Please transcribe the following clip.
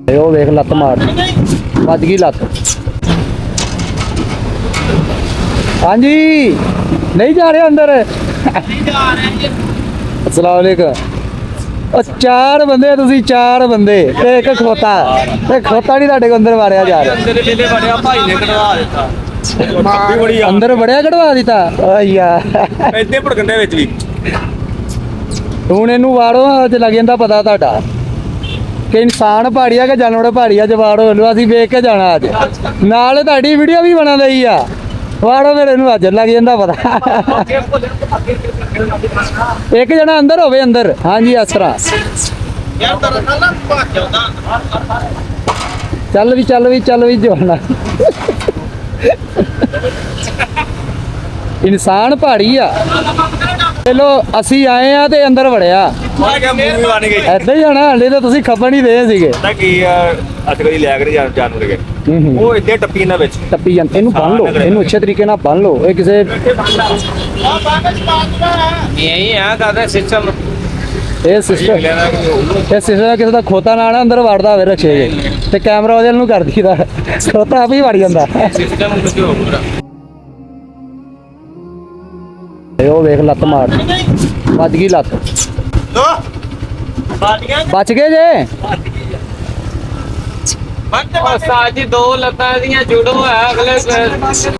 ਉਹ ਵੇਖ ਲੱਤ ਮਾਰ ਵੱਜ ਗਈ ਲੱਤ। ਹਾਂਜੀ ਨਹੀਂ ਜਾ ਰਹੇ ਅੰਦਰ। अस्सलाम वालेकुम। चार बंदे ਤੁਸੀਂ ਚਾਰ ਬੰਦੇ ਤੇ ਇੱਕ ਖੋਤਾ ਤੇ ਖੋਤਾ ਨਹੀਂ ਤੁਹਾਡੇ ਕੋ ਅੰਦਰ ਵਾਰਿਆ ਜਾ ਰਿਹਾ। ਅੰਦਰ ਵੇਲੇ ਵੜਿਆ ਭਾਈ ਨੇ ਕਢਵਾ ਦਿੱਤਾ। ਅੰਦਰ ਵੜਿਆ ਕਢਵਾ ਦਿੱਤਾ ਓ ਯਾਰ ਇੱਥੇ ਭੜਕੰਡੇ ਵਿੱਚ ਵੀ ਹੁਣ ਇਹਨੂੰ ਵਾੜੋ ਅੱਜ ਲੱਗ ਜਾਂਦਾ ਪਤਾ ਤੁਹਾਡਾ ਕਿ ਇਨਸਾਨ ਪਹਾੜੀਆ ਕਿ ਜਾਨਵਰ ਪਹਾੜੀਆ ਚ ਵਾੜੋ ਲੋ ਅਸੀਂ ਵੇਖ ਕੇ ਜਾਣਾ ਅੱਜ ਨਾਲ ਤੁਹਾਡੀ ਵੀਡੀਓ ਵੀ ਬਣਾ ਲਈ ਆ ਵਾੜੋ ਮੇਰੇ ਨੂੰ ਅੱਜ ਲੱਗ ਜਾਂਦਾ ਪਤਾ ਇੱਕ ਜਣਾ ਅੰਦਰ ਹੋਵੇ ਅੰਦਰ ਹਾਂਜੀ ਇਸ ਤਰ੍ਹਾਂ ਚੱਲ ਵੀ ਜੋਣਾ ਇਨਸਾਨ ਪਹਾੜੀ ਆ ਚਲੋ ਅਸੀਂ ਆਏ ਆ ਤੇ ਅੰਦਰ ਵੜਿਆ ਏਦਾਂ ਹੀ ਜਾਣਾ ਹਲੇ ਤਾਂ ਤੁਸੀਂ ਖਬਰ ਨਹੀਂ ਦੇ ਸੀਗੇ ਪਤਾ ਕੀ ਅੱਜ ਕੱਲ੍ਹ ਲਿਆ ਕਰੇ ਜਾਨਵਰ ਕੇ ਉਹ ਇੱਥੇ ਟੱਪੀ ਇਹਨਾਂ ਵਿੱਚ ਟੱਪੀ ਜਾਂਦੇ ਇਹਨੂੰ ਬੰਨ ਲਓ ਇਹਨੂੰ ਅੱਛੇ ਤਰੀਕੇ ਨਾਲ ਬੰਨ ਲਓ ਇਹ ਕਿਸੇ ਇਹੀ ਆ ਕਰਦਾ ਸਿਸਟਮ ਇਹ ਸਿਸਟਮ ਕਿਸੇ ਦਾ ਖੋਤਾ ਨਾ ਅੰਦਰ ਵੜਦਾ ਹੋਵੇ ਰੱਖੇ ਤੇ ਕੈਮਰਾ ਉਹਦੇ ਨੂੰ ਕਰ ਦੀਦਾ ਖੋਤਾ ਆਪ ਹੀ ਵੜ ਜਾਂਦਾ ਸਿਸਟਮ ਕੁਝ ਹੋ ਪੂਰਾ ਉਹ ਵੇਖ ਲੱਤ ਮਾਰ ਵੱਜ ਗਈ ਲੱਤ ਬਚ ਗਏ ਜੇ ਸਾਜੀ ਦੋ ਲੱਤਾਂ ਦੀਆਂ ਜੁੜੋ ਹੈ ਅਗਲੇ